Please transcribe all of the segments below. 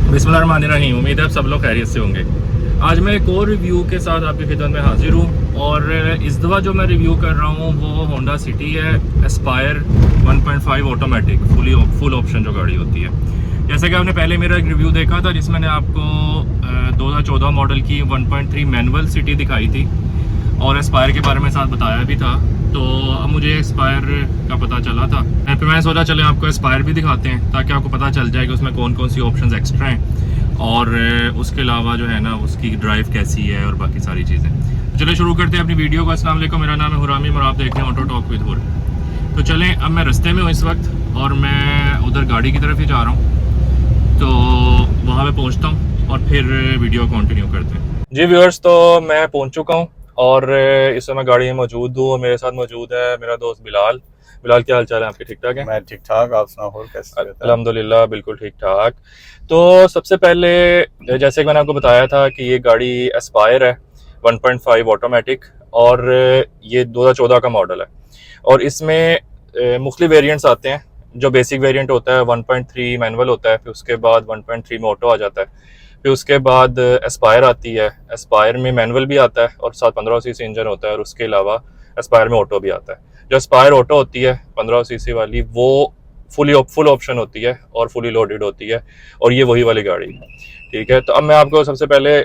बिस्मिल्लाहिर्रहमानिर्रहीम। उम्मीद है आप सब लोग खैरियत से होंगे। आज मैं एक और रिव्यू के साथ आपकी खिदमत में हाजिर हूँ और इस दफ़ा जो मैं रिव्यू कर रहा हूँ वो होंडा सिटी है, एस्पायर 1.5 ऑटोमेटिक फुल ऑप्शन जो गाड़ी होती है। जैसे कि आपने पहले मेरा एक रिव्यू देखा था जिसमें मैंने आपको 2014 मॉडल की 1.3 मैनुअल सिटी दिखाई थी और एस्पायर के बारे में साथ बताया भी था। तो अब मुझे एस्पायर का पता चला था, फिर मैंने सोचा चले आपको एस्पायर भी दिखाते हैं ताकि आपको पता चल जाए कि उसमें कौन कौन सी ऑप्शंस एक्स्ट्रा हैं और उसके अलावा जो है ना उसकी ड्राइव कैसी है और बाकी सारी चीज़ें। तो चले शुरू करते हैं अपनी वीडियो को। अस्सलाम वालेकुम, मेरा नाम है हुरामी और आप देख रहे हैं ऑटो टॉक विद हुर। तो चलें, अब मैं रास्ते में हूँ इस वक्त और मैं उधर गाड़ी की तरफ ही जा रहा हूँ, तो वहाँ पे पहुँचता हूँ और फिर वीडियो कंटिन्यू करते हैं। जी व्यूअर्स, तो मैं पहुँच चुका हूँ और इस समय गाड़ी में मौजूद हूँ और मेरे साथ मौजूद है मेरा दोस्त बिलाल। बिलाल, क्या हाल चाल है आपके? ठीक ठाक है? मैं ठीक ठाक, आप सुनाओ कैसे रहता है? अल्हम्दुलिल्लाह बिल्कुल ठीक ठाक। तो सबसे पहले जैसे कि मैंने आपको बताया था कि ये गाड़ी एस्पायर है 1.5 ऑटोमेटिक और ये 2014 का मॉडल है और इसमें मुख्तलिफ वेरिएंट्स आते हैं। जो बेसिक वेरिएंट होता है 1.3 मैनुअल होता है, फिर उसके बाद 1.3 में ऑटो आ जाता है, फिर उसके बाद एस्पायर आती है। एस्पायर में मैनुअल भी आता है और साथ 15 सीसी इंजन होता है और उसके अलावा एस्पायर में ऑटो भी आता है। जो एस्पायर ऑटो होती है 15 सीसी वाली, वो फुल ऑप्शन होती है और फुली लोडेड होती है और ये वही वाली गाड़ी है। ठीक है, तो अब मैं आपको सबसे पहले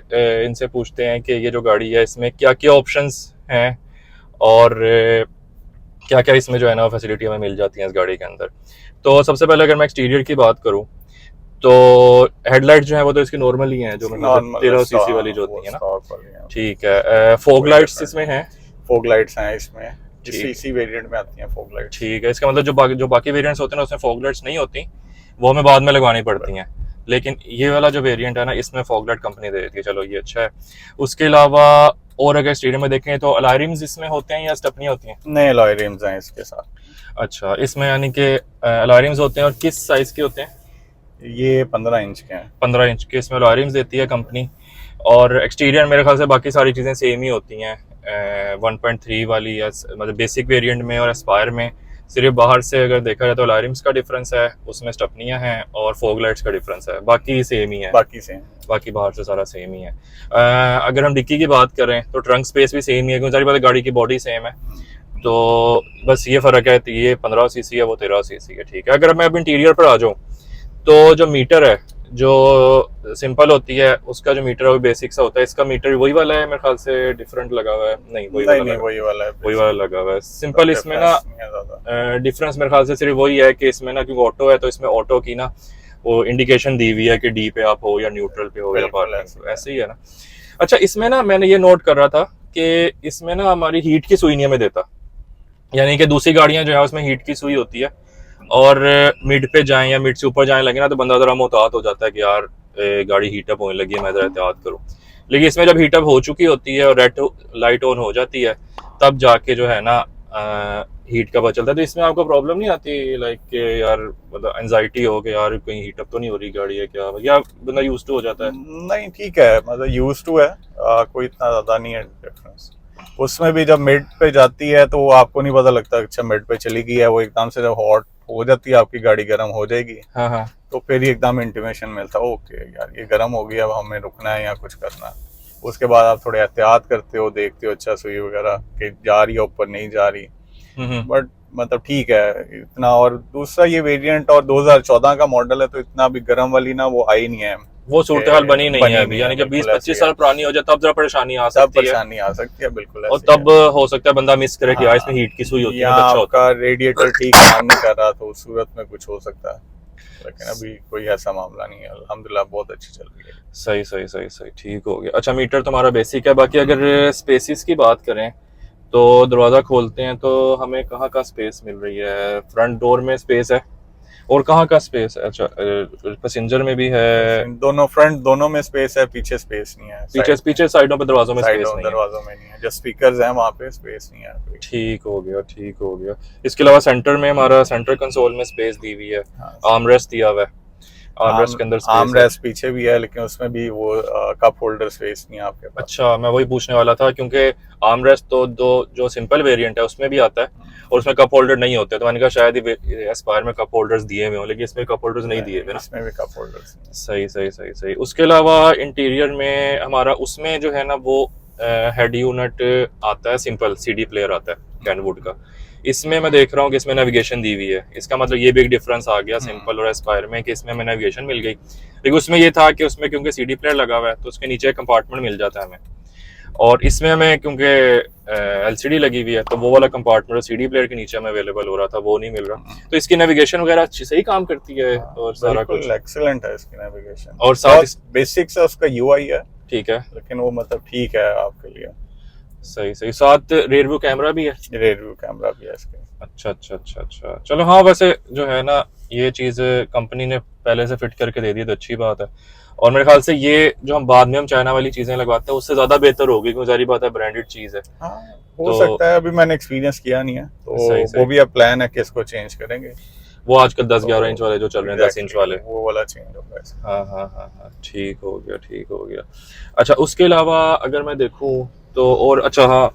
इनसे पूछते हैं कि ये जो गाड़ी है इसमें क्या क्या ऑप्शंस हैं और क्या क्या इसमें जो है ना फैसिलिटी हमें मिल जाती है इस गाड़ी के अंदर। तो सबसे पहले अगर मैं एक्सटीरियर की बात करूँ तो हेडलाइट जो है वो तो इसकी नॉर्मल ही है, जो मतलब 13 सीसी वाली जो होती है ना। ठीक है, फॉग लाइट्स इसमें हैं? फोग लाइट्स हैं इसमें, ठीक। इसी वेरिएंट में आती हैं फोग लाइट्स। ठीक है, इसका मतलब जो बाकी वेरिएंट्स होते हैं ना उसमें फॉग लाइट्स नहीं होती, वो हमें बाद में लगवानी पड़ती हैं, लेकिन ये वाला जो वेरिएंट है ना इसमें फॉग लाइट कंपनी दे देती है। चलो ये अच्छा है। उसके अलावा और अगर स्टीरियो में देखें तो अलॉय रिम्स इसमें होते हैं या स्टेपनी होती हैं? नए अलॉय रिम्स हैं इसके साथ। अच्छा, इसमें यानी कि अलॉय रिम्स होते हैं और किस साइज़ के होते हैं? ये 15 इंच के हैं। 15 इंच के इसमें अलॉय रिम्स देती है कंपनी। और एक्सटीरियर मेरे ख्याल से बाकी सारी चीज़ें सेम ही होती हैं 1.3 वाली या मतलब बेसिक वेरिएंट में और एस्पायर में। सिर्फ बाहर से अगर देखा जाए तो अलॉय रिम्स का डिफरेंस है, उसमें स्टेपनियाँ हैं और फॉग लाइट्स का डिफरेंस है, बाकी सेम ही है। बाकी बाहर से सारा सेम ही है। अगर हम डिक्की की बात करें तो ट्रंक स्पेस भी सेम ही है, क्योंकि सारी बात गाड़ी की बॉडी सेम है, तो बस ये फ़र्क है, ये 15 सीसी है वो 13 सीसी है। ठीक है, अगर मैं अब इंटीरियर पर आ जाऊँ तो जो मीटर है जो सिंपल होती है उसका जो मीटर है वो बेसिक सा होता है। इसका मीटर वही वाला है मेरे ख्याल से, डिफरेंट लगा हुआ है? नहीं, वही वाला लगा हुआ है सिंपल। इसमें ना डिफरेंस मेरे ख्याल से सिर्फ वही है कि इसमें ना क्योंकि ऑटो है तो इसमें ऑटो की ना वो इंडिकेशन दी हुई है कि डी पे आप हो या न्यूट्रल पे हो या पार्किंग, ऐसे ही है ना। अच्छा, इसमें ना मैंने ये नोट कर रहा था कि इसमें ना हमारी हीट की सुई नहीं हमें देता, यानी कि दूसरी गाड़ियां जो है उसमें हीट की सुई होती है और मिड पे जाएं या मिड से ऊपर जाने लगे ना तो बंदा ज़रा मोहतात हो जाता है कि यार गाड़ी हीटअप होने लगी है, मैं ज़रा एहतियात करूँ। लेकिन इसमें जब हीटअप हो चुकी होती है और रेड लाइट ऑन हो जाती है तब जाके जो है ना हीट का पता चलता है। तो इसमें आपको प्रॉब्लम नहीं आती लाइक कि यार मतलब एंजाइटी हो कि यार कहीं हीटअप तो नहीं हो रही गाड़ी है क्या, या बंदा यूज्ड टू हो जाता है? नहीं, ठीक है, मतलब यूज्ड टू है। कोई इतना ज्यादा नहीं है डिफरेंस। उसमें भी जब मिड पे जाती है तो आपको नहीं पता लगता, अच्छा मिड पे चली गई है, वो एकदम से जब हॉट हो जाती है आपकी गाड़ी गर्म हो जाएगी। हाँ हाँ, तो फिर ही एकदम इंटीमेशन मिलता है, ओके यार ये गर्म हो गई, अब हमें रुकना है या कुछ करना है। उसके बाद आप थोड़े एहतियात करते हो, देखते हो अच्छा सुई वगैरह कि जा रही है ऊपर नहीं जा रही, बट मतलब ठीक है इतना। और दूसरा ये वेरिएंट और 2014 का मॉडल है तो इतना भी गर्म वाली ना वो आई नहीं है, वो सूरत हाल बनी नहीं है अभी, यानी कि 20-25 साल पुरानी हो जाए तब जरा परेशानी आ सकती है बिल्कुल। और तब हो सकता है बंदा मिस करे कि यार इसमें हीट की सुई होती है, अच्छा होता है। रेडिएटर ठीक काम नहीं कर रहा तो उस सूरत में कुछ हो सकता है, लेकिन अभी कोई ऐसा मामला नहीं है, अल्हम्दुलिल्लाह बहुत अच्छी चल रही है। सही सही सही सही, ठीक हो गया। अच्छा, मीटर तुम्हारा बेसिक है। बाकी अगर स्पेसिस की बात करें तो दरवाज़ा खोलते हैं तो हमें कहाँ का स्पेस मिल रही है? फ्रंट डोर में स्पेस है और कहाँ का स्पेस है? अच्छा, पैसेंजर में भी है? दोनों फ्रंट दोनों में स्पेस है, पीछे स्पेस नहीं है। पीछे साइडों पे दरवाजों में स्पेस नहीं है। दरवाजों में नहीं है, जो स्पीकर्स हैं वहाँ पे स्पेस नहीं है। ठीक हो गया, ठीक हो गया। इसके अलावा सेंटर में हमारा सेंटर कंसोल में स्पेस दी हुई है, आर्मरेस्ट दिया हुआ है। आर्मरेस्ट के अंदर स्पेस है। आर्मरेस्ट पीछे भी है, लेकिन उसमें भी वो कप होल्डर स्पेस नहीं है आपके पास। अच्छा, मैं वही पूछने वाला था, क्योंकि आर्मरेस्ट तो दो जो सिंपल वेरिएंट है उसमें भी आता है और उसमें कप होल्डर नहीं होते, तो मैंने कहा शायद ही एस्पायर में कप होल्डर्स दिए हुए हों, लेकिन इसमें कप होल्डर्स नहीं दिए हुए ना। इसमें भी कप होल्डर्स। सही सही सही सही। उसके अलावा इंटीरियर में हमारा उसमें जो है ना वो हेड यूनिट आता है, सिंपल सीडी प्लेयर आता है कैनवुड का। इसमें मैं देख रहा हूँ कि इसमें नेविगेशन दी हुई है, इसका मतलब ये भी एक डिफरेंस आ गया सिंपल और एस्पायर में कि इसमें हमें नेविगेशन मिल गई। लेकिन उसमें ये था कि उसमें क्योंकि सीडी प्लेयर लगा हुआ है तो उसके नीचे कंपार्टमेंट मिल जाता है हमें, और इसमें हमें क्योंकि एलसीडी लगी हुई है तो वो वाला कंपार्टमेंट सीडी प्लेयर के नीचे हमें अवेलेबल हो रहा था, वो नहीं मिल रहा। तो इसकी नेविगेशन वगैरह अच्छी सही काम करती है और सारा कुछ एक्सीलेंट है इसकी नेविगेशन, और साथ बेसिक सा उसका यूआई है, ठीक है, लेकिन वो मतलब ठीक है आपके लिए। सही सही। साथ रेयर व्यू कैमरा भी है, रेयर व्यू कैमरा भी है इसके। अच्छा अच्छा अच्छा अच्छा, चलो हाँ, वैसे जो है ना ये चीज़ कंपनी ने पहले से फिट करके दे दी तो अच्छी बात है। और मेरे ख्याल से ये जो हम बाद में हम चाइना वाली चीजें लगवाते हैं उससे ज्यादा बेहतर होगी, क्योंकि सारी बात है ब्रांडेड चीज है। हाँ, हो सकता है, अभी मैंने एक्सपीरियंस किया नहीं है तो सही, वो भी अब प्लान है कि इसको चेंज करेंगे। वो आजकल 10-11 इंच वाले जो चल रहे हैं, 10 इंच वाले, वो वाला चेंज होगा इसका। हाँ हाँ हाँ हाँ, ठीक हो गया ठीक हो गया। अच्छा, उसके अलावा अगर मैं देखूं तो और अच्छा हाँ,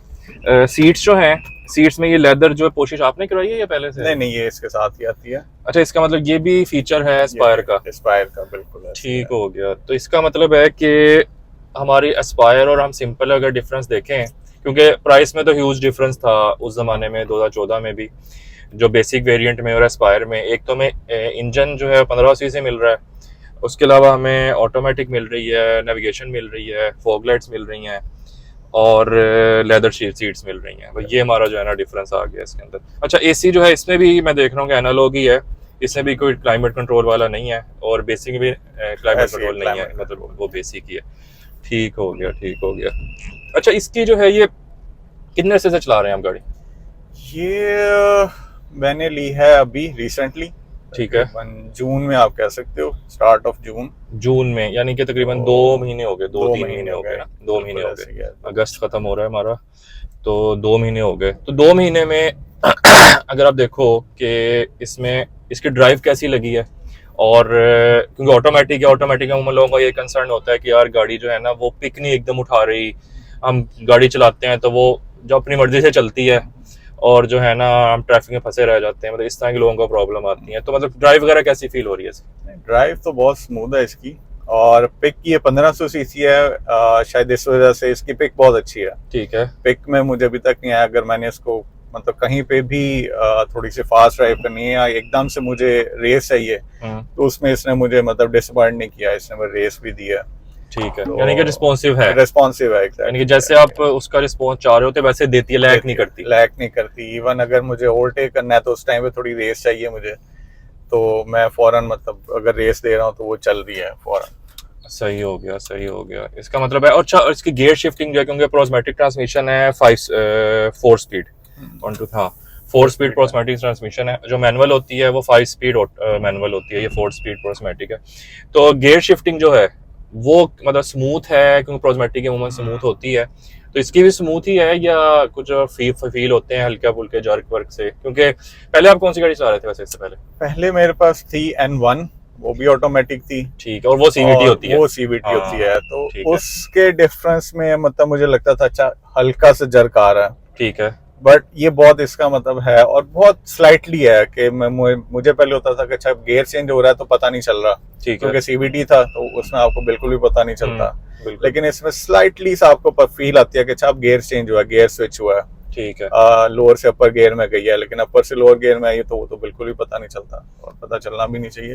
सीट्स जो हैं, सीट्स में ये लेदर जो है पोशिश आपने करवाई है या पहले से? नहीं, ये इसके साथ ही आती है। अच्छा, इसका मतलब ये भी फीचर है एस्पायर का? एस्पायर का बिल्कुल ठीक हो गया। तो इसका मतलब है कि हमारी एस्पायर और हम सिंपल अगर डिफरेंस देखें, क्योंकि प्राइस में तो ह्यूज डिफरेंस था उस ज़माने में 2014 में भी, जो बेसिक वेरिएंट में और एस्पायर में। एक तो हमें इंजन जो है 1580 से मिल रहा है, उसके अलावा हमें ऑटोमेटिक मिल रही है, नेविगेशन मिल रही है, फॉग लाइट्स मिल रही हैं और लेदर सीट्स मिल रही हैं। ये हमारा जो है ना डिफरेंस आ गया इसके अंदर। अच्छा, एसी जो है इसमें भी मैं देख रहा हूँ कि एनालॉग ही है, इसमें भी कोई क्लाइमेट कंट्रोल वाला नहीं है और बेसिक भी क्लाइमेट कंट्रोल नहीं है, मतलब वो बेसिक ही है। ठीक हो गया ठीक हो गया। अच्छा, इसकी जो है ये कितने से चला रहे हैं आप गाड़ी? ये मैंने ली है अभी रिसेंटली, ठीक है, जून में आप कह सकते हो, स्टार्ट ऑफ जून में, यानी कि तकरीबन 2 महीने हो गए, 2-3 महीने हो गए ना, 2 महीने हो गए। अगस्त खत्म हो रहा है हमारा, तो 2 महीने हो गए। तो 2 महीने में अगर आप देखो कि इसमें इसकी ड्राइव कैसी लगी है, और क्योंकि ऑटोमेटिक है, ऑटोमेटिक में लोगों का ये कंसर्न होता है कि यार गाड़ी जो है ना वो पिक नहीं एकदम उठा रही, हम गाड़ी चलाते हैं तो वो जो अपनी मर्जी से चलती है और जो है ना हम ट्रैफिक में फंसे रह जाते हैं, मतलब इस तरह के लोगों को प्रॉब्लम आती है। तो मतलब ड्राइव वगैरह कैसी फील हो रही है? ड्राइव तो बहुत स्मूथ है इसकी, और पिक ये 1500 सीसी है, शायद इस वजह से इसकी पिक बहुत अच्छी है। ठीक है, पिक में मुझे अभी तक नहीं आया, अगर मैंने इसको मतलब कहीं पे भी थोड़ी सी फास्ट ड्राइव करनी है या एकदम से मुझे रेस चाहिए तो उसमें इसने मुझे मतलब डिसअपॉइंट नहीं किया, इसने मुझे रेस भी दी है। ठीक है, तो यानी कि रिस्पॉन्सिव है, रिस्पॉन्सिव है exactly। यानी कि जैसे आप उसका रिस्पॉन्स चाह रहे होते वैसे देती है, लैक नहीं करती। इवन अगर मुझे ओवरटेक करना है तो उस टाइम पे थोड़ी रेस चाहिए मुझे, तो मैं फौरन मतलब अगर रेस दे रहा हूँ तो वो चल रही है फौरन। सही हो गया सही हो गया, इसका मतलब है। अच्छा, इसकी गियर शिफ्टिंग जो है, क्योंकि प्रोस्मेटिक ट्रांसमिशन है 4 स्पीड, 4 स्पीड प्रोस्मेटिक ट्रांसमिशन है। जो मैनुअल होती है वो 5 स्पीड मैनुअल होती है, ये 4 स्पीड प्रोस्मेटिक है। तो गियर शिफ्टिंग जो है वो मतलब स्मूथ है, क्योंकि प्रोस्मेटिक की मूवमेंट स्मूथ होती है, तो इसकी भी स्मूथ ही है या कुछ फील होते हैं हल्के फुल्के जर्क वर्क से? क्योंकि पहले आप कौन सी गाड़ी चला रहे थे वैसे इससे पहले मेरे पास थी N1, वो भी ऑटोमेटिक थी। ठीक है, और वो सीवीटी होती है? वो सीवीटी होती है, तो उसके डिफरेंस में मतलब मुझे लगता था अच्छा हल्का से जर्क आ रहा है। ठीक है, बट ये बहुत इसका मतलब है, और बहुत स्लाइटली है कि मुझे पहले होता था कि अच्छा गेयर चेंज हो रहा है तो पता नहीं चल रहा, क्योंकि सीवीटी था तो उसमें आपको बिल्कुल भी पता नहीं चलता। लेकिन इसमें स्लाइटली सा आपको फील आती है कि अच्छा गेयर चेंज हुआ, गेयर स्विच हुआ है। ठीक है, लोअर से अपर गियर में गई है, लेकिन अपर से लोअर गियर में आई तो वो तो बिल्कुल भी पता नहीं चलता, और पता चलना भी नहीं चाहिए।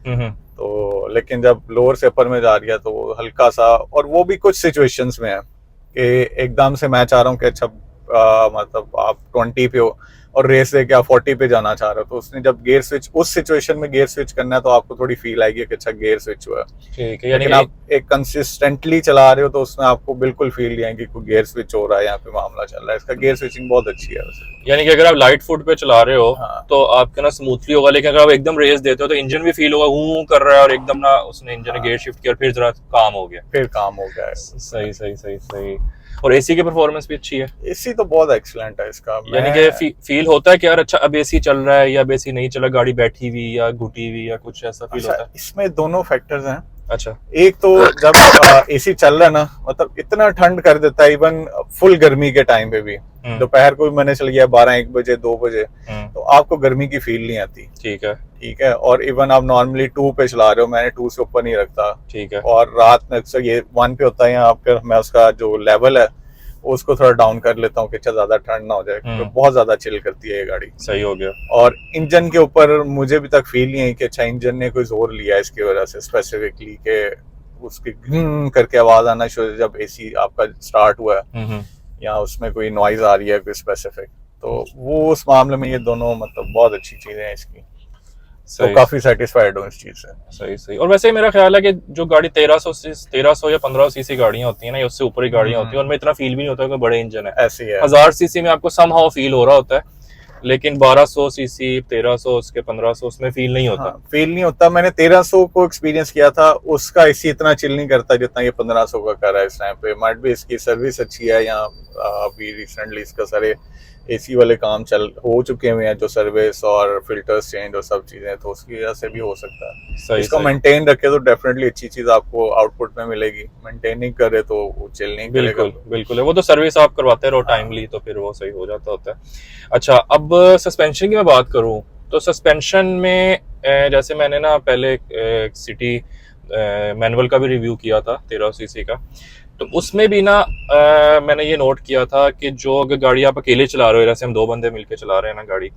तो लेकिन जब लोअर से अपर में जा रही है तो वो हल्का सा, और वो भी कुछ सिचुएशंस में है कि एकदम से मैं चाह रहा हूँ कि अच्छा मतलब आप 20 पे हो और रेस दे के आप 40 पे जाना चाह रहे हो, तो उसने जब गियर स्विच, उस सिचुएशन में गियर स्विच करना है तो आपको थोड़ी फील आएगी कि अच्छा गियर स्विच हुआ है। ठीक है, यानी आप एक कंसिस्टेंटली चला रहे हो तो उसमें आपको बिल्कुल फील नहीं आएगी कोई गियर स्विच हो रहा है, यहाँ पे मामला चल रहा है। इसका गियर स्विचिंग बहुत अच्छी है वैसे। यानी कि अगर आप लाइट फुट पे चला रहे हो तो आपके ना स्मूथली होगा, लेकिन अगर आप एकदम रेस देते हो तो इंजन भी फील होगा हूं कर रहा है, और एकदम ना उसने इंजन ने गियर शिफ्ट किया और फिर जरा काम हो गया, फिर काम हो गया है। सही सही सही सही। और एसी की परफॉर्मेंस भी अच्छी है, एसी तो बहुत एक्सीलेंट है इसका। यानी कि फील होता है कि यार अच्छा अब एसी चल रहा है या अब एसी नहीं चला, गाड़ी बैठी हुई या घुटी हुई या कुछ ऐसा फील होता है? इसमें दोनों फैक्टर्स हैं। अच्छा। एक तो जब एसी चल रहा है ना, मतलब इतना ठंड कर देता है, इवन फुल गर्मी के टाइम पे भी, दोपहर को भी मैंने चल गया 12-1 बजे 2 बजे, तो आपको गर्मी की फील नहीं आती। ठीक है। ठीक है। और इवन आप नॉर्मली 2 पे चला रहे हो, मैंने 2 से ऊपर नहीं रखता। ठीक है। और रात में अक्सर ये 1 पे होता है, यहाँ फिर मैं उसका जो लेवल है उसको थोड़ा डाउन कर लेता हूँ कि अच्छा ज्यादा ठंड ना हो जाए, तो बहुत ज्यादा चिल करती है ये गाड़ी। सही हो गया। और इंजन के ऊपर मुझे अभी तक फील नहीं है कि अच्छा इंजन ने कोई जोर लिया है इसकी वजह से स्पेसिफिकली, के उसकी घूम करके आवाज आना शुरू जब एसी आपका स्टार्ट हुआ है, या उसमें कोई नॉइज आ रही है कोई स्पेसिफिक, तो वो उस मामले में ये दोनों मतलब बहुत अच्छी चीजें हैं इसकी। तो काफी सेटिस्फाइड हूँ इस चीज से। सही सही। और वैसे मेरा ख्याल है कि जो गाड़ी 1300 या 1500 सीसी गाड़ियां होती है ना, या उससे ऊपर ही गाड़ियां होती है, उनमें इतना फील भी नहीं होता कि बड़े इंजन है। ऐसी है 1000 सीसी में आपको समहाउ फील हो रहा होता है, लेकिन 1200 सीसी 1300 उसके 1500 उसमें फील नहीं होता। फील नहीं होता। मैंने 1300 को एक्सपीरियंस किया था, उसका एसी इतना चिल नहीं करता जितना ये 1500 का कर रहा है इस टाइम पे। माइट भी इसकी सर्विस अच्छी है, यहाँ अभी रिसेंटली इसका सारे एसी वाले काम हो चुके हुए हैं, जो सर्विस और फिल्टर्स चेंज और सब चीजें, तो उसकी वजह से भी हो सकता है। सही, इसको मेंटेन रखे तो डेफिनेटली अच्छी चीज आपको आउटपुट में मिलेगी, मेंटेन नहीं करे तो वो चिल नहीं करेगा। बिल्कुल है, वो तो सर्विस आप करवाते रहो टाइमली, तो फिर वो सही हो जाता होता है। अच्छा, अब सस्पेंशन की मैं बात करूं तो सस्पेंशन में जैसे मैंने ना पहले सिटी मैनुअल का भी रिव्यू किया था 1300 सीसी का, तो उसमें भी ना मैंने ये नोट किया था कि जो अगर गाड़ी आप अकेले चला रहे हो, जैसे हम 2 बंदे मिलके चला रहे हैं ना गाड़ी,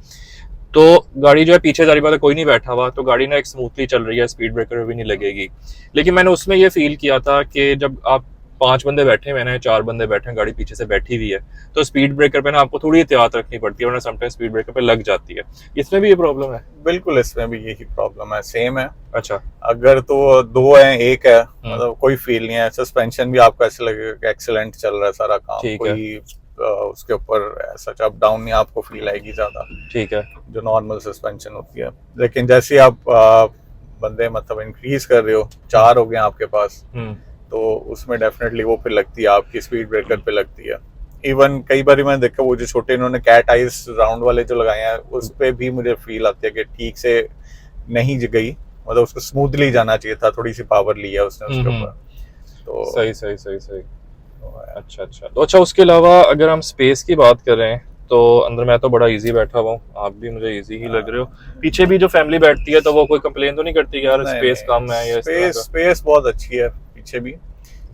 तो गाड़ी जो है पीछे जारी बात है कोई नहीं बैठा हुआ, तो गाड़ी ना एक स्मूथली चल रही है, स्पीड ब्रेकर भी नहीं लगेगी। लेकिन मैंने उसमें ये फील किया था कि जब आप 5 बंदे बैठे हुए हैं, 4 बंदे बैठे हैं, गाड़ी पीछे से बैठी हुई है, तो स्पीड ब्रेकर पे ना आपको थोड़ी एहतियात रखनी पड़ती है, वरना समटाइम स्पीड ब्रेकर पे लग जाती है। इसमें भी ये प्रॉब्लम है? बिल्कुल, इसमें भी यही प्रॉब्लम है, सेम है। अच्छा। अगर तो 2 है 1 है, मतलब कोई फील नहीं है। सस्पेंशन भी आपको ऐसे लगेगा एक्सीलेंट चल रहा है सारा काम, कोई उसके ऊपर सच अप डाउन नहीं आपको फील आएगी ज्यादा। ठीक है। जो नॉर्मल सस्पेंशन होती है। लेकिन जैसे आप बंदे मतलब इंक्रीज कर रहे हो, 4 हो गए आपके पास, तो उसमें डेफिनेटली वो फिर लगती है, आपकी स्पीड ब्रेकर पे लगती है। इवन कई बार मैंने देखा वो जो छोटे इन्होंने कैट आइज राउंड वाले जो लगाए हैं, उस पे भी मुझे फील आती है कि ठीक से नहीं गई, मतलब उसको स्मूथली जाना चाहिए था, थोड़ी सी पावर ली है उसने उसके ऊपर। तो सही। अच्छा। तो अच्छा, उसके अलावा अगर हम स्पेस की बात करें तो अंदर मैं तो बड़ा इजी बैठा हुआ हूँ, आप भी मुझे इजी ही लग रहे हो। पीछे भी जो फैमिली बैठती है तो वो कोई कंप्लेन तो नहीं करती कि यार स्पेस कम है? या स्पेस बहुत अच्छी है पीछे भी।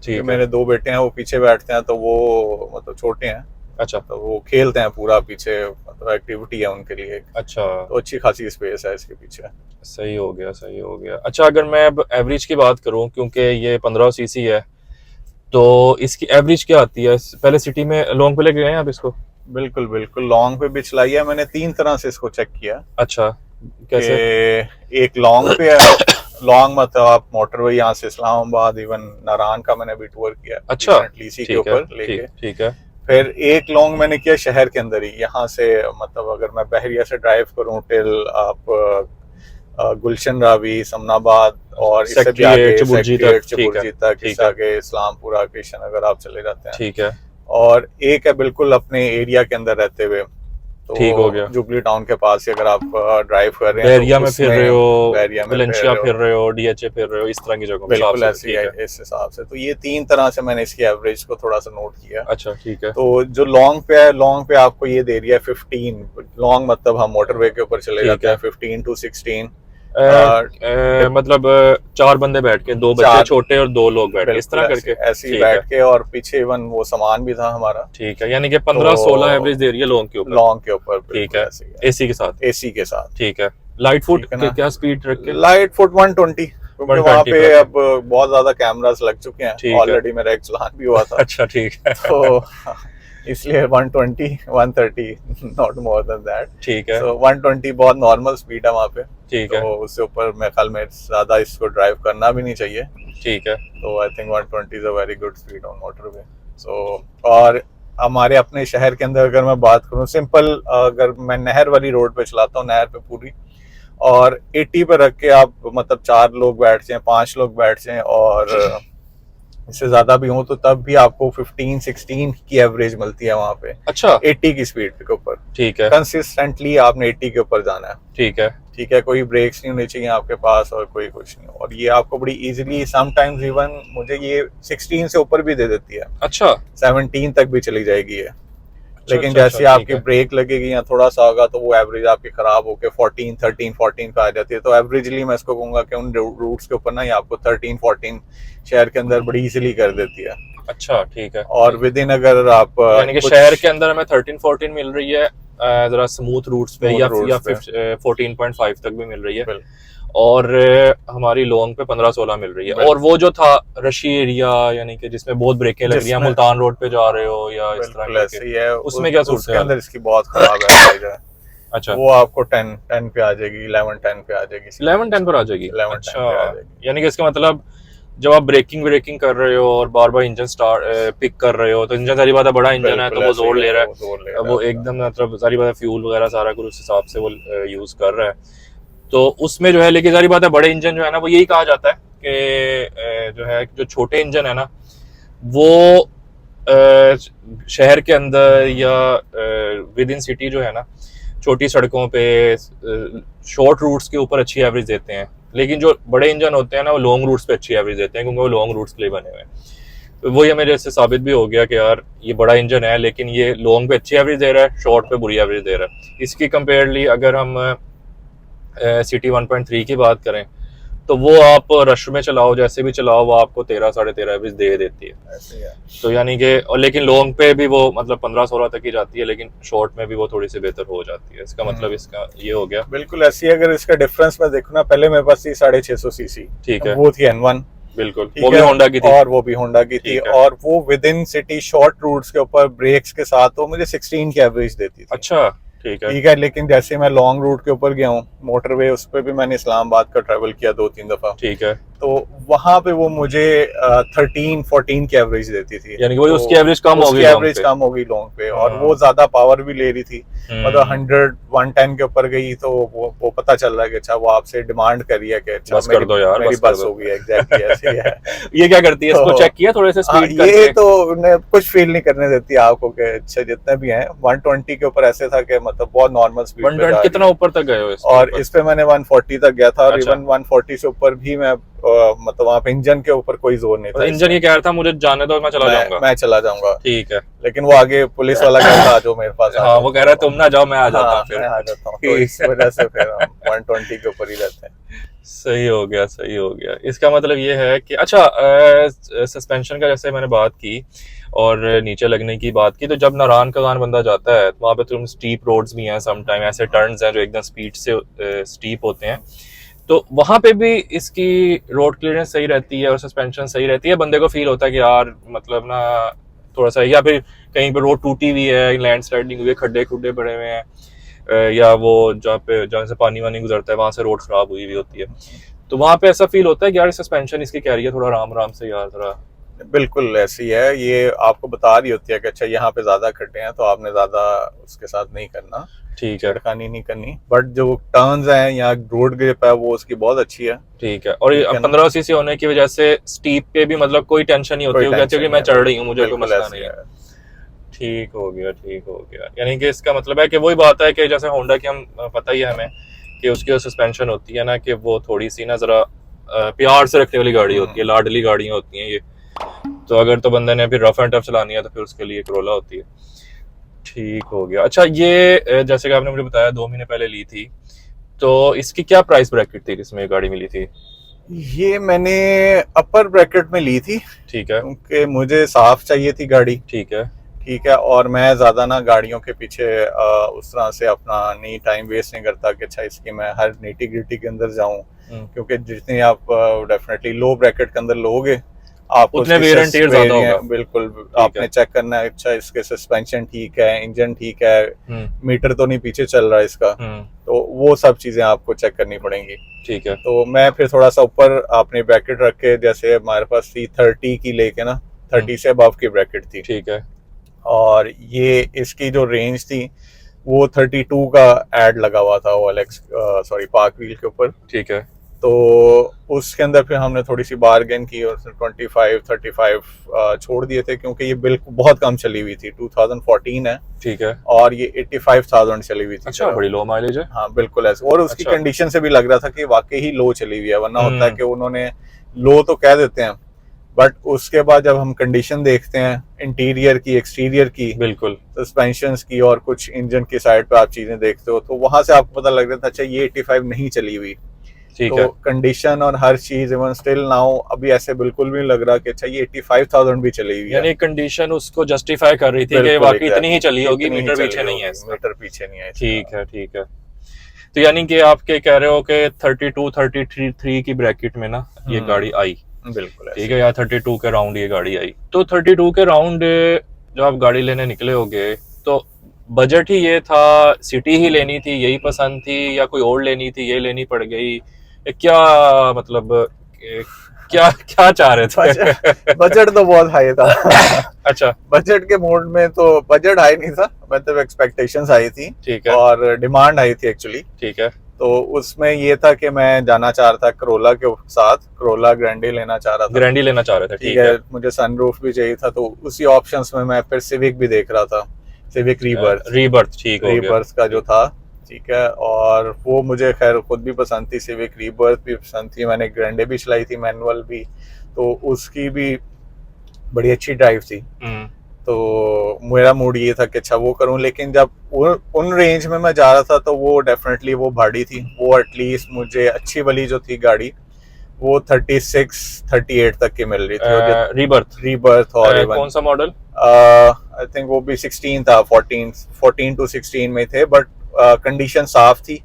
ठीक, मेरे 2 बेटे हैं, वो पीछे बैठते हैं, तो वो मतलब छोटे हैं। अच्छा। तो वो खेलते हैं पूरा पीछे, मतलब एक्टिविटी है उनके लिए। अच्छा। तो अच्छी खासी स्पेस है इसके पीछे। सही हो गया। अच्छा, अगर मैं अब एवरेज की बात करूं, क्योंकि ये 1500 सीसी है, तो इसकी एवरेज क्या आती है? पहले सिटी में लॉन्ग पे लेके गए हैं आप इसको? बिल्कुल लॉन्ग पे भी चलाई है मैंने। 3 तरह से इसको चेक किया। अच्छा, कैसे? एक लॉन्ग पे है, लॉन्ग मतलब आप मोटरवे यहाँ से इस्लामाबाद, इवन नारायण का मैंने भी टूर किया। अच्छा, इसी के ऊपर लेके। ठीक है। फिर एक लॉन्ग मैंने किया शहर के अंदर ही, यहाँ से मतलब अगर मैं बहरिया से ड्राइव करूँ टिल आप गुलशन रावी, समनाबाद और इससे भी आगे चबुर्जी तक, इससे आगे इस्लामपुरा, किशन अगर आप चले जाते हैं। ठीक है। और एक है बिल्कुल अपने एरिया के अंदर रहते हुए, तो ठीक हो गया, जुबली टाउन के पास ही अगर आप ड्राइव कर रहे हैं, बहरिया में फिर रहे हो, वलेंशिया फिर रहे हो, डीएचए फिर रहे हो, इस तरह की जगह बिल्कुल ऐसी है इस हिसाब से। तो ये 3 तरह से मैंने इसकी एवरेज को थोड़ा सा नोट किया। अच्छा, ठीक है। तो जो लॉन्ग पे है, लॉन्ग पे आपको ये दे रही है 15। लॉन्ग मतलब हम मोटरवे के ऊपर चले जाते हैं, 15 to 16। मतलब 4 बंदे बैठ के, 2 बच्चे छोटे और 2 लोग बैठ के, इस तरह करके ऐसे ही बैठ के, और पीछे इवन वो सामान भी था हमारा। ठीक है, यानी कि 15-16 एवरेज दे रही है लॉन्ग के ऊपर। ठीक है, एसी के साथ। ठीक है। लाइट फुट क्या स्पीड रख के? लाइट फुट 120, क्योंकि वहाँ पे अब बहुत ज्यादा कैमरास लग चुके हैं ऑलरेडी, मेरा एक चलान भी हुआ था। अच्छा, ठीक है। तो इसलिए 120, 130, नॉट मोर देन दैट। ठीक है। सो 120 बहुत नॉर्मल स्पीड है वहाँ पे। ठीक है। तो उससे ऊपर मेरे ख्याल में ज्यादा इसको ड्राइव करना भी नहीं चाहिए। ठीक है। तो I think 120 is a very good speed on motorway. So और हमारे अपने शहर के अंदर अगर मैं बात करूँ, सिंपल अगर मैं नहर वाली रोड पे चलाता हूँ, नहर पे पूरी, और 80 पे रख के आप मतलब 4 लोग बैठ जाएं, 5 लोग बैठ जाएं, और इससे ज्यादा भी हो तो तब भी आपको 15-16 की एवरेज मिलती है वहां पे। अच्छा 80 की स्पीड के ऊपर ठीक है कंसिस्टेंटली आपने 80 के ऊपर जाना है। ठीक है ठीक है, कोई ब्रेक्स नहीं होने चाहिए आपके पास और कोई कुछ नहीं, और ये आपको बड़ी इजीली समटाइम्स इवन मुझे ये 16 से ऊपर भी दे देती है, अच्छा 17 तक भी चली जाएगी ये। लेकिन अच्छा, जैसे ठीक आपकी है ब्रेक लगेगी या थोड़ा सा होगा तो वो एवरेज आपकी खराब होकर 14 पे आ जाती है। तो एवरेजली मैं इसको कहूंगा कि उन रूट्स के ऊपर ना ये आपको 13-14 शहर के अंदर बड़ी इजीली कर देती है। अच्छा ठीक है और विद इन अगर आप यानी कि शहर के अंदर हमें 13-14 मिल रही है जरा स्मूथ रूट्स पे Smooth या routes पे। 14.5 तक भी मिल रही है बिल- और हमारी लॉन्ग पे 15-16 मिल रही है। बिल- और वो जो था रशी एरिया यानी कि जिसमें बहुत ब्रेकें लग रही हैं, जिसमें- मुल्तान रोड पे जा रहे हो या इस तरह बिल्कुल ऐसे करके, ही है। उसमें क्या सूरत उसके है? अंदर इसकी बहुत खराब है। अच्छा वो आपको 10 पे आ जाएगी, 11-10 पे आ जाएगी, 11-10 पर आ जाएगी। 11-10 अच्छा पे आ जाएगी। यानी कि इसका मतलब जब आप ब्रेकिंग कर रहे हो और बार बार इंजन स्टार्ट पिक कर रहे हो तो इंजन सारी बात है बड़ा इंजन है तो बिल्कुल वो ऐसे जोर ही ले रहा वो जोर ले है, रहा वो है एकदम मतलब सारी बात है फ्यूल वगैरह सारा कुछ उस हिसाब से वो यूज कर रहा है। तो उसमें जो है, लेकिन सारी बात है बड़े इंजन जो है ना वो यही कहा जाता है कि जो है जो छोटे इंजन है ना वो शहर के अंदर या विद इन सिटी जो है ना छोटी सड़कों पे शॉर्ट रूट्स के ऊपर अच्छी एवरेज देते हैं, लेकिन जो बड़े इंजन होते हैं ना वो लॉन्ग रूट्स पे अच्छी एवरेज देते हैं क्योंकि वो लॉन्ग रूट्स के लिए बने हुए हैं। तो वही हमें जैसे साबित भी हो गया कि यार ये बड़ा इंजन है लेकिन ये लॉन्ग पे अच्छी एवरेज दे रहा है, शॉर्ट पे बुरी एवरेज दे रहा है। इसकी कंपेयरली अगर हम सिटी 1.3 की बात करें तो वो आप रश में चलाओ जैसे भी चलाओ वो आपको 13-13.5 एवरेज दे देती है। ऐसे ही है। तो यानी कि और लेकिन लॉन्ग पे भी वो मतलब 15-16 तक ही जाती है, लेकिन शॉर्ट में भी वो थोड़ी सी बेहतर हो जाती है। इसका मतलब इसका ये हो गया। बिल्कुल ऐसी है। अगर इसका डिफरेंस मैं देखूँ ना, पहले मेरे पास थी 650 सीसी, ठीक है वो थी N1, बिल्कुल ठीक वो भी है, होंडा की थी और वो भी होंडा की थी, ठीक है। और वो within city short routes के ऊपर ब्रेक्स के साथ वो मुझे 16 की एवरेज देती थी। अच्छा ठीक है ठीक है, लेकिन जैसे मैं लॉन्ग रूट के ऊपर गया हूँ मोटरवे, उस पर भी मैंने इस्लामाबाद का ट्रैवल किया 2-3 दफा, ठीक है तो वहां पे वो मुझे 13-14 की एवरेज देती थी। यानी कि वही तो उसकी एवरेज कम हो गई उसकी लॉन्ग एवरेज पे। कम हो गई लॉन्ग पे, और हाँ। वो ज्यादा पावर भी ले रही थी। मतलब हम्म, 100-110 के ऊपर गई तो वो पता चल रहा है कि अच्छा वो आपसे डिमांड कर रही है कि अच्छा बस कर दो यार, मेरी बस कर बस दो। हो गई है। एग्जैक्टली ऐसे ही है। ये क्या करती है, इसको तो- चेक किया थोड़े से हाँ, स्पीड ये करके? तो उन्हें कुछ फील नहीं करने देती आपको कि अच्छा जितने भी हैं 120 के ऊपर ऐसे था कि मतलब बहुत नॉर्मल स्पीड पे जा 120 रही कितना है। ऊपर तक गए हो इसके और ऊपर? इस पे मैंने 140 तक गया था, और अच्छा। इवन 140 से ऊपर भी मैं मतलब वहाँ पे इंजन के ऊपर कोई जोर नहीं था। इंजन ये कह रहा था मुझे जाने दो मैं चला जाऊंगा। मैं चला जाऊंगा, ठीक है लेकिन वो आगे पुलिस वाला कह रहा जो मेरे पास आ हाँ जाओ। वो कह रहा है तुम ना जाओ मैं आ जाता हाँ, हूँ फिर। मैं आ जाता हूँ, तो इस वजह से फिर हम 120 के ऊपर ही रहते हैं। सही हो गया सही हो गया। इसका मतलब ये है कि अच्छा सस्पेंशन का जैसे मैंने बात की और नीचे लगने की बात की, तो जब नारायण कगान बंदा जाता है तो वहाँ पे तुम स्टीप रोड्स भी हैं, सम टाइम ऐसे टर्न्स हैं जो एकदम स्पीड से स्टीप होते हैं, तो वहां पे भी इसकी रोड क्लियरेंस सही रहती है और सस्पेंशन सही रहती है। बंदे को फील होता है कि यार मतलब ना थोड़ा सा, या फिर कहीं पे रोड टूटी हुई है, लैंड स्लाइडिंग हुई है, खड्डे खुड्डे पड़े हुए हैं, या वो जहाँ से पानी वानी गुजरता है वहां से रोड खराब हुई हुई होती है, तो वहां पे ऐसा फील होता है कि यार सस्पेंशन इसकी कह रही है थोड़ा आराम आराम से यार जरा। बिल्कुल ऐसी है, ये आपको बता रही होती है कि अच्छा यहाँ पे ज्यादा खड्डे हैं तो आपने ज्यादा उसके साथ नहीं करना, ठीक है छेड़खानी नहीं करनी। बट जो टर्न्स हैं या रोड ग्रिप है वो उसकी बहुत अच्छी है। ठीक है। और ठीक है ना? 15 सीसी होने की वजह से स्टीप पे भी मतलब कोई टेंशन नहीं होती, कोई वो कहती है टेंशन कि मैं नहीं चढ़ है, रही हूँ मुझे कोई बिल्कुल मसला ऐसी नहीं है। है। ठीक हो गया ठीक हो गया। यानी कि इसका मतलब है कि वही बात है कि जैसे होंडा की हम पता ही है हमें कि उसकी जो सस्पेंशन होती है ना कि वो थोड़ी सी ना जरा प्यार से रखने वाली गाड़ी होती है, लाडली गाड़ियाँ होती हैं ये, तो अगर तो बंदे ने फिर रफ एंड टफ चलानी है तो फिर उसके लिए करोला होती है। ठीक हो गया। अच्छा ये जैसे कि आपने मुझे बताया 2 महीने पहले ली थी, तो इसकी क्या प्राइस ब्रैकेट थी जिसमें ये गाड़ी मिली थी? ये मैंने अपर ब्रैकेट में ली थी ठीक है क्योंकि मुझे साफ चाहिए थी गाड़ी। ठीक है ठीक है, और मैं ज्यादा ना गाड़ियों के पीछे उस तरह से अपना नहीं टाइम वेस्ट नहीं करता कि अच्छा इसकी मैं हर नीटी ग्रिटी के अंदर जाऊं, क्योंकि जितने आप डेफिनेटली लो ब्रैकेट के अंदर लोगे आपको उतने वेयर एंड टियर ज्यादा होगा। बिल्कुल आपने चेक करना है अच्छा इसके सस्पेंशन ठीक है, इंजन ठीक है, मीटर तो नहीं पीछे चल रहा है इसका, तो वो सब चीजें आपको चेक करनी पड़ेंगी। ठीक है। तो मैं फिर थोड़ा सा ऊपर अपनी ब्रैकेट रख के, जैसे हमारे पास थी 30 की लेके ना, 30 से अबव की ब्रैकेट थी, ठीक है और ये इसकी जो रेंज थी वो 32 का एड लगा हुआ था OLX सॉरी पार्क व्हील के ऊपर। ठीक है तो उसके अंदर फिर हमने थोड़ी सी बार्गेन की और 25-35 छोड़ दिए थे, क्योंकि ये बिल्कुल बहुत कम चली हुई थी, 2014 है। ठीक है। और ये 85,000 चली हुई थी। अच्छा, बड़ी लो माइलेज है। हाँ बिल्कुल ऐसे, और उसकी अच्छा। कंडीशन से भी लग रहा था कि वाकई ही लो चली हुई है, वरना होता है कि उन्होंने लो तो कह देते हैं, बट उसके बाद जब हम कंडीशन देखते हैं इंटीरियर की, एक्सटीरियर की, बिल्कुल, सस्पेंशन की और कुछ इंजन की साइड पे आप चीजें देखते हो, तो वहां से आपको पता लग रहा था अच्छा ये 85 नहीं चली हुई। ठीक तो है। कंडीशन और हर चीज इवन स्टिल नाउ अभी ऐसे बिल्कुल भी नहीं लग रहा कि अच्छा ये 85,000 भी चली हुई है। यानी कंडीशन उसको जस्टिफाई कर रही थी कि बिल्कुल वाकई इतनी ही चली होगी, इतनी ही मीटर चली पीछे नहीं है होगी, इसका। मीटर पीछे नहीं है इसका। ठीक है, ठीक है। तो यानी कि आप क्या कह रहे हो कि 32-33 की ब्रैकेट में ना ये गाड़ी आई। बिल्कुल ठीक है, या 32 के राउंड ये गाड़ी आई। तो 32 के राउंड जब आप गाड़ी लेने निकले होगे तो बजट ही ये था, सिटी ही लेनी थी, यही पसंद थी, या कोई और लेनी थी, ये लेनी पड़ गई, क्या मतलब क्या क्या चाह रहे थे? बजट तो बहुत हाई था। अच्छा। बजट के मोड में तो बजट हाई नहीं था, मतलब एक्सपेक्टेशंस हाई थी। ठीक है। और डिमांड हाई थी एक्चुअली। ठीक है। तो उसमें ये था कि मैं जाना चाह रहा था करोला के साथ, करोला ग्रैंडी लेना चाह रहा था। ग्रैंडी लेना चाह रहे थे। ठीक है, मुझे सनरूफ भी चाहिए था, तो उसी ऑप्शंस में मैं फिर सिविक भी देख रहा था, सिविक रीबर्थ। ठीक हो गया। रीबर्थ का जो था, ठीक है, और वो मुझे खैर खुद भी पसंद थी, सिविक रीबर्थ भी पसंद थी, मैंने ग्रैंडे भी चलाई थी मैनुअल भी, तो उसकी भी बड़ी अच्छी ड्राइव थी। तो मेरा मूड ये था कि अच्छा वो करूं, लेकिन जब उन रेंज में मैं जा रहा था तो वो डेफिनेटली वो भाड़ी थी, वो एटलीस्ट मुझे अच्छी वाली जो थी गाड़ी वो 36-38 तक की मिल रही थी। रीबर्थ और कौन सा मॉडल? आई थिंक वो भी 16 था, 14 to 16 में थे, बट कंडीशन साफ थी।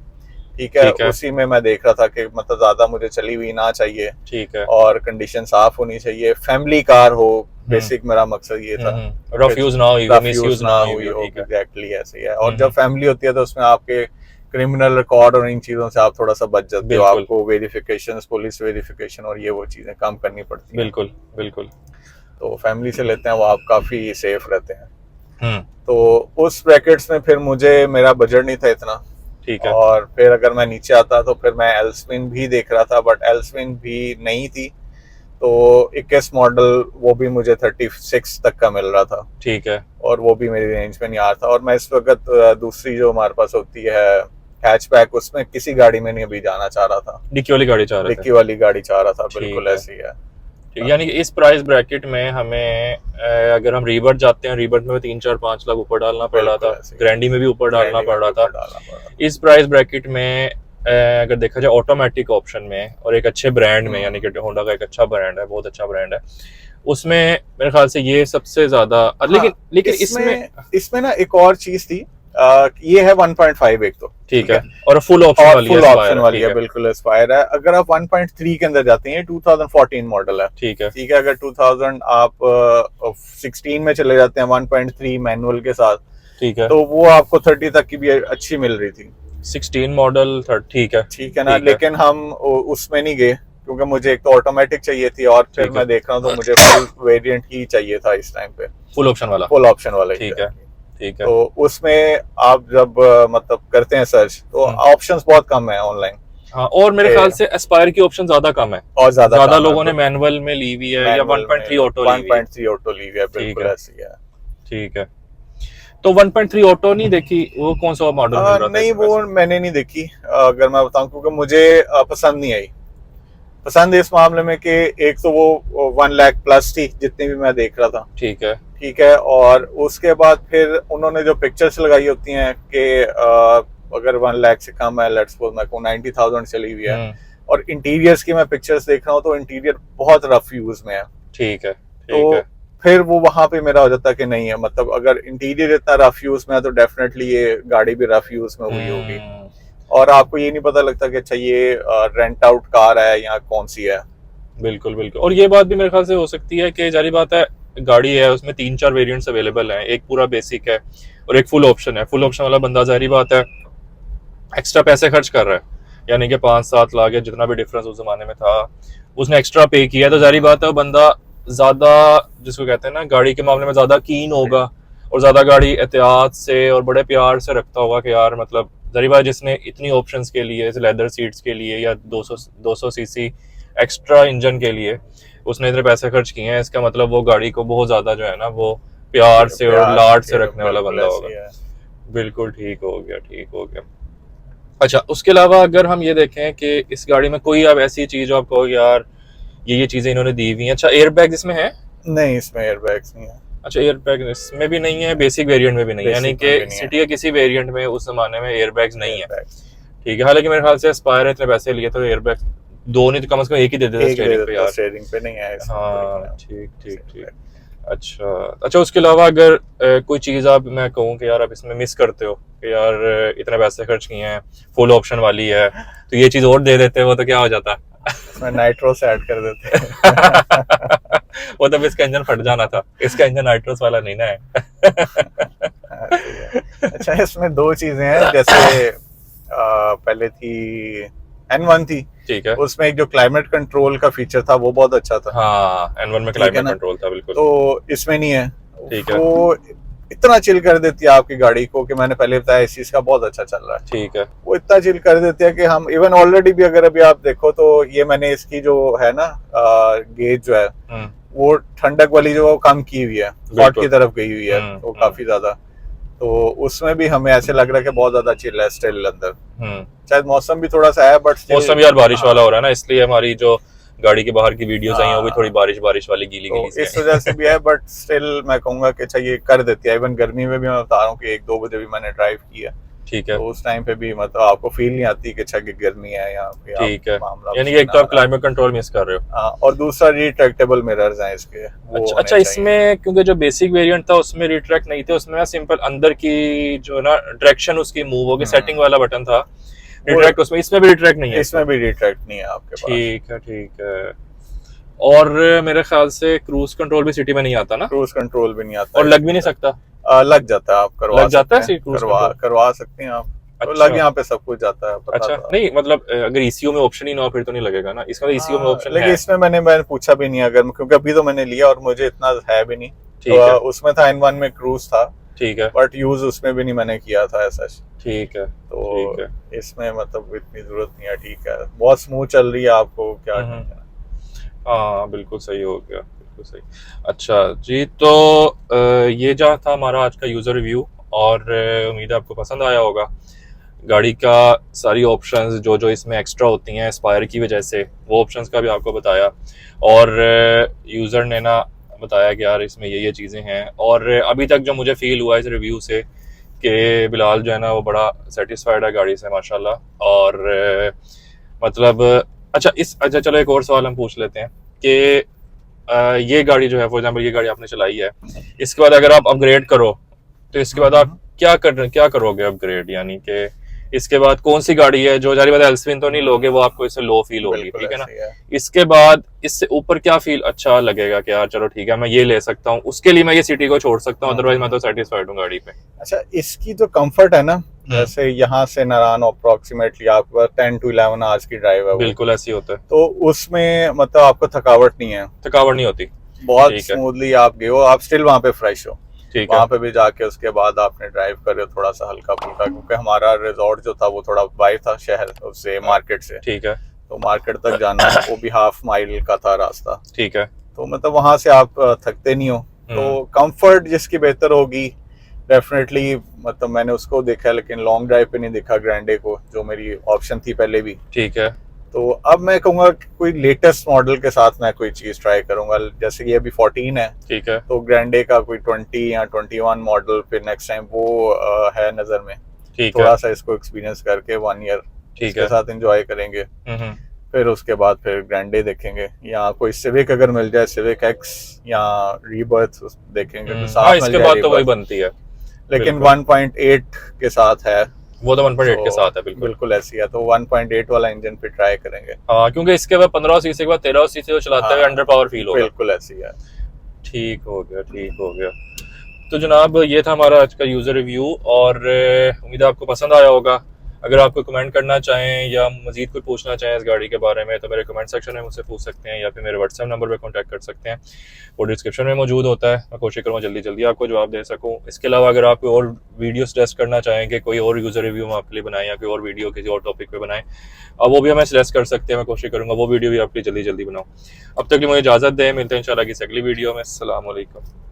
ठीक है, उसी में मैं देख रहा था कि मतलब ज्यादा मुझे चली हुई ना चाहिए। ठीक है। और कंडीशन साफ होनी चाहिए, फैमिली कार हो, बेसिक मेरा मकसद ये था। रफ यूज ना हो, मिसयूज ना हो। एग्जैक्टली ऐसे ही है। और जब फैमिली होती है तो उसमें आपके क्रिमिनल रिकॉर्ड और इन चीजों से आप थोड़ा सा बच जाते हो, आपको वेरिफिकेशन, पुलिस वेरिफिकेशन और ये वो चीजें कम करनी पड़ती है। बिल्कुल बिल्कुल। तो फैमिली से लेते हैं वो आप काफी सेफ रहते हैं। तो उस ब्रैकेट्स में फिर मुझे मेरा बजट नहीं था इतना। ठीक है। और फिर अगर मैं नीचे आता तो फिर मैं एल्सविन भी देख रहा था, बट एल्सविन भी नहीं थी, तो 21 मॉडल वो भी मुझे 36 तक का मिल रहा था। ठीक है। और वो भी मेरी रेंज में नहीं आ रहा था। और मैं इस वक्त दूसरी जो हमारे पास होती है हैचबैक, उसमें किसी गाड़ी में नहीं अभी जाना चाह रहा था, डिक्की वाली गाड़ी चाह रहा था। डिक्की वाली गाड़ी चाह रहा था, बिल्कुल ऐसी है। यानी कि इस प्राइस ब्रैकेट में हमें अगर हम रीबर्थ जाते हैं, रीबर्थ में 3-4-5 लाख ऊपर डालना पड़ रहा था, ग्रैंडी में भी ऊपर डालना पड़ रहा था। इस प्राइस ब्रैकेट में अगर देखा जाए ऑटोमेटिक ऑप्शन में और एक अच्छे ब्रांड में, यानी कि होंडा का एक अच्छा ब्रांड है, बहुत अच्छा ब्रांड है, उसमें मेरे ख्याल से ये सबसे ज्यादा। लेकिन इसमें ना एक और चीज थी, ये है 1.5 एक तो ठीक है, और फुल ऑप्शन वाली है, बिल्कुल एस्पायर है। अगर आप 1.3 के अंदर जाते हैं, 2014 मॉडल है, ठीक है, अगर 2000 आप 16 में चले जाते हैं 1.3 मैनुअल के साथ, ठीक है, तो वो आपको 30 तक की भी अच्छी मिल रही थी। 16 मॉडल ठीक है ना, लेकिन हम उसमें नहीं गए क्योंकि मुझे एक तो ऑटोमेटिक चाहिए थी, और फिर मैं देख रहा हूँ तो मुझे फुल वेरिएंट ही चाहिए था इस टाइम पे, फुल ऑप्शन वाला। ठीक है। तो उसमें आप जब मतलब करते हैं सर्च तो ऑप्शंस बहुत कम है ऑनलाइन। हाँ, और मेरे ख्याल से एस्पायर की ऑप्शन ज्यादा कम है, और ज्यादा लोगों ने मैनुअल में ली हुई है, या 1.3 ऑटो ली हुई है, बिल्कुल ऐसी है। ठीक है। तो 1.3 ऑटो नहीं देखी, वो कौन सा मॉडल मिल रहा था? नहीं, वो मैंने नहीं देखी, अगर मैं बताऊं, क्योंकि मुझे पसंद नहीं आई। पसंद इस मामले में कि एक तो वो 1 लाख प्लस थी जितनी भी मैं देख रहा था, ठीक है, और उसके बाद फिर उन्होंने जो पिक्चर्स लगाई होती हैं कि अगर 1 लाख से कम है, लेट्स सपोज मैं 90,000 चली हुई है, और इंटीरियर्स की मैं पिक्चर्स देख रहा हूँ तो इंटीरियर बहुत रफ यूज में है। ठीक है। तो फिर वो वहां पे मेरा हो जाता है कि नहीं है, मतलब अगर इंटीरियर इतना रफ यूज में है तो डेफिनेटली ये गाड़ी भी रफ यूज में हुई होगी, और आपको ये नहीं पता लगता कि अच्छा ये रेंट आउट कार है या कौन सी है। बिल्कुल बिल्कुल। और ये बात भी मेरे ख्याल से हो सकती है कि जारी बात है, गाड़ी है उसमें 3-4 वेरिएंट्स अवेलेबल हैं, एक पूरा बेसिक है और एक फुल ऑप्शन है। फुल ऑप्शन वाला बंदा जारी बात है एक्स्ट्रा पैसे खर्च कर रहा है, यानी कि 5-7 लाख या जितना भी डिफरेंस उस जमाने में था उसने एक्स्ट्रा पे किया, तो जारी बात है बंदा ज्यादा, जिसको कहते हैं ना, गाड़ी के मामले में ज्यादा कीन होगा और ज्यादा गाड़ी एहतियात से और बड़े प्यार से रखता होगा कि यार मतलब जरी बात जिसने इतनी ऑप्शंस के लिए, लेदर सीट्स के लिए या 200 सीसी एक्स्ट्रा इंजन के लिए उसने इतने पैसे खर्च किए हैं, इसका मतलब वो गाड़ी को बहुत ज्यादा जो है ना वो प्यार से और लाड से रखने वाला बंदा होगा। बिल्कुल ठीक हो गया, ठीक हो गया। अच्छा, उसके अलावा अगर हम ये देखें कि इस गाड़ी में कोई अब ऐसी चीज आप कहो यार ये चीजें इन्होंने दी हुई हैं। अच्छा, एयर बैग इसमें है? नहीं, इसमें एयर बैग्स नहीं है। अच्छा, एयर बैग इसमें भी नहीं है, बेसिक वेरिएंट में भी नहीं है, यानी कि सिटी के किसी वेरिएंट में उस जमाने में एयर बैग्स नहीं है। ठीक है, हालांकि मेरे ख्याल से एस्पायर इतने पैसे लिए तो एयर बैग दो नहीं तो कम से कम एक ही दे देते स्टीयरिंग पे यार। स्टीयरिंग पे नहीं है। हाँ, ठीक ठीक ठीक। अच्छा, उसके अलावा अगर कोई चीज़ आप मैं कहूँ कि यार आप इसमें मिस करते हो कि यार इतने पैसे खर्च किए हैं, फुल ऑप्शन वाली है, तो ये चीज़ और दे देते हो तो क्या हो जाता? नाइट्रोस ऐड कर देते वो तो इसका इंजन फट जाना था, इसका इंजन नाइट्रोस वाला नहीं ना है। अच्छा, इसमें दो चीजें हैं, जैसे पहले थी N1 थी, ठीक है, उसमें एक जो क्लाइमेट कंट्रोल का फीचर था वो बहुत अच्छा था। हाँ, N1 में क्लाइमेट कंट्रोल था, बिल्कुल। तो इसमें नहीं है। ठीक है, वो इतना चिल कर देती है आपकी गाड़ी को कि मैंने पहले बताया इस चीज का बहुत अच्छा चल रहा है। ठीक है, वो इतना चिल कर देती है कि हम इवन ऑलरेडी भी अगर अभी आप देखो तो ये मैंने इसकी जो है ना गेज जो है वो ठंडक वाली जो कम की हुई है, हॉट की तरफ गई हुई है वो काफी ज्यादा, तो उसमें भी हमें ऐसे लग रहा है कि बहुत ज्यादा चिल है स्टिल अंदर। शायद मौसम भी थोड़ा सा है, बट मौसम यार बारिश वाला हो रहा है ना, इसलिए हमारी जो गाड़ी के बाहर की वीडियोस आई हैं वो भी थोड़ी बारिश वाली गीली तो इस वजह से भी है, बट स्टिल मैं कहूंगा कि अच्छा ये कर देती है। इवन गर्मी में भी मैं बता रहा हूँ कि 1-2 बजे भी मैंने ड्राइव किया। ठीक है, तो उस टाइम पे भी मतलब आपको फील नहीं आती कि अच्छा कि गर्मी है यहाँ पे। ठीक है, यानी कि एक तो आप क्लाइमेट कंट्रोल मिस कर रहे हो, और दूसरा रिट्रैक्टेबल मिरर्स हैं इसके। अच्छा, इसमें क्योंकि जो बेसिक वेरिएंट था उसमें रिट्रैक्ट नहीं थे, उसमें सिंपल अंदर की जो ना डायरेक्शन उसकी मूव होगी, सेटिंग वाला बटन था रिट्रैक्ट, उसमें इसमें भी रिट्रैक्ट नहीं है। इसमें भी रिट्रैक्ट नहीं है आपके पास। ठीक है, ठीक है। और मेरे ख्याल से क्रूज कंट्रोल भी सिटी में नहीं आता ना? क्रूज कंट्रोल भी नहीं आता और लग भी नहीं सकता। लग जाता है, आप करवा सकते हैं आप। अच्छा, लग यहाँ पे सब कुछ जाता है। अच्छा, नहीं मतलब अगर ईसीयू में ऑप्शन ही ना हो फिर तो नहीं लगेगा ना, इसमें ईसीयू में ऑप्शन है। लेकिन इसमें मैंने पूछा भी नहीं, अगर क्योंकि अभी तो मैंने लिया और मुझे इतना है भी नहीं। तो उसमें था N1 में क्रूज था, ठीक है, बट यूज उसमें भी नहीं मैंने किया था ऐसा। ठीक है, तो इसमें मतलब इतनी जरूरत नहीं है। ठीक है, बहुत स्मूथ चल रही है, आपको क्या करना है। हाँ, बिल्कुल सही हो गया, बिल्कुल सही। अच्छा जी, तो ये जो था हमारा आज का यूजर रिव्यू, और उम्मीद है आपको पसंद आया होगा। गाड़ी का सारी ऑप्शंस जो इसमें एक्स्ट्रा होती हैं एस्पायर की वजह से, वो ऑप्शंस का भी आपको बताया, और यूज़र ने ना बताया कि यार इसमें ये चीज़ें हैं। और अभी तक जो मुझे फील हुआ इस रिव्यू से कि बिलाल जो है ना वो बड़ा सेटिस्फाइड है गाड़ी से माशाल्लाह। और मतलब अच्छा चलो एक और सवाल हम पूछ लेते हैं कि ये गाड़ी जो है, फॉर एग्जांपल ये गाड़ी आपने चलाई है, इसके बाद अगर आप अपग्रेड करो तो इसके बाद आप क्या करोगे अपग्रेड, यानी कि इसके बाद कौन सी गाड़ी है जो जारी बात एल्सविन तो नहीं लोगे, वो आपको इससे लो फील होगी, ठीक है ना? इसके बाद इससे ऊपर क्या फील अच्छा लगेगा कि यार चलो ठीक है मैं ये ले सकता हूँ, उसके लिए मैं ये सिटी को छोड़ सकता हूँ, अदरवाइज मैं तो सेटिस्फाइड हूँ गाड़ी पे। अच्छा, इसकी जो कंफर्ट है ना, जैसे यहाँ से नारायण अप्रोक्सीमेटली आपको 10 to 11 आवर्स की ड्राइव है, बिल्कुल ऐसी होता है, तो उसमें मतलब आपको थकावट नहीं होती, बहुत स्मूथली आप गए हो, आप स्टिल वहाँ पे फ्रेश हो। वहाँ पे भी जाके उसके बाद आपने ड्राइव करे थोड़ा सा हल्का फुल्का, क्योंकि हमारा रिजॉर्ट जो था वो थोड़ा बाहर था शहर से, मार्केट से, ठीक है, तो मार्केट तक जाना वो भी 1/2 माइल का था रास्ता, ठीक है, तो मतलब वहां से आप थकते नहीं हो। तो कंफर्ट जिसकी बेहतर होगी डेफिनेटली, मतलब मैंने उसको देखा, लेकिन लॉन्ग ड्राइव पे नहीं देखा ग्रैंडे को, जो मेरी ऑप्शन थी पहले भी, ठीक है। तो अब मैं कहूंगा कोई लेटेस्ट मॉडल के साथ मैं कोई चीज ट्राई करूंगा, जैसे ये अभी 14 है, ठीक है, तो ग्रैंडे का कोई 20 या 21 मॉडल फिर नेक्स्ट टाइम वो है नजर में, ठीक थोड़ा सा इसको एक्सपीरियंस करके 1 ईयर इसके साथ एंजॉय करेंगे, फिर उसके बाद फिर ग्रैंडे देखेंगे, या कोई सिविक अगर मिल जाए, सिविक एक्स या रीबर्थ देखेंगे, तो साथ इसके बाद तो वही बनती है, लेकिन 1.8 के साथ है, वो तो 1.8 के साथ है, बिल्कुल ऐसी है, तो 1.8 वाला इंजन पे ट्राई करेंगे। हाँ, क्योंकि इसके बाद 15 सीसी के बाद 13 सीसी जो चलाते हुए अंडर पावर फील होगा, बिल्कुल ऐसी है। ठीक हो गया। तो जनाब ये था हमारा आज का यूजर रिव्यू, और उम्मीद है आपको पसंद आया होगा। अगर आपको कमेंट करना चाहें या मजीद कुछ पूछना चाहें इस गाड़ी के बारे में तो मेरे कमेंट सेक्शन में मुझसे पूछ सकते हैं या फिर मेरे व्हाट्सएप नंबर पर कॉन्टैक्ट कर सकते हैं, वो डिस्क्रिप्शन में मौजूद होता है। मैं कोशिश करूँगा जल्दी जल्दी आपको जवाब दे सकूँ। इसके अलावा अगर आप कोई और वीडियो सजेस्ट करना चाहें कि कोई और यूज़र रिव्यू हम आपके लिए बनाएं या कोई और वीडियो किसी और टॉपिक पे बनाएं, अब वो भी हमें सजेस्ट कर सकते हैं। मैं कोशिश करूँगा वो वीडियो भी आपके लिए जल्दी जल्दी बनाऊँ। अब तक के लिए मुझे इजाज़त दें, मिलते हैं इंशाल्लाह किसी अगली वीडियो में। अस्सलाम वालेकुम।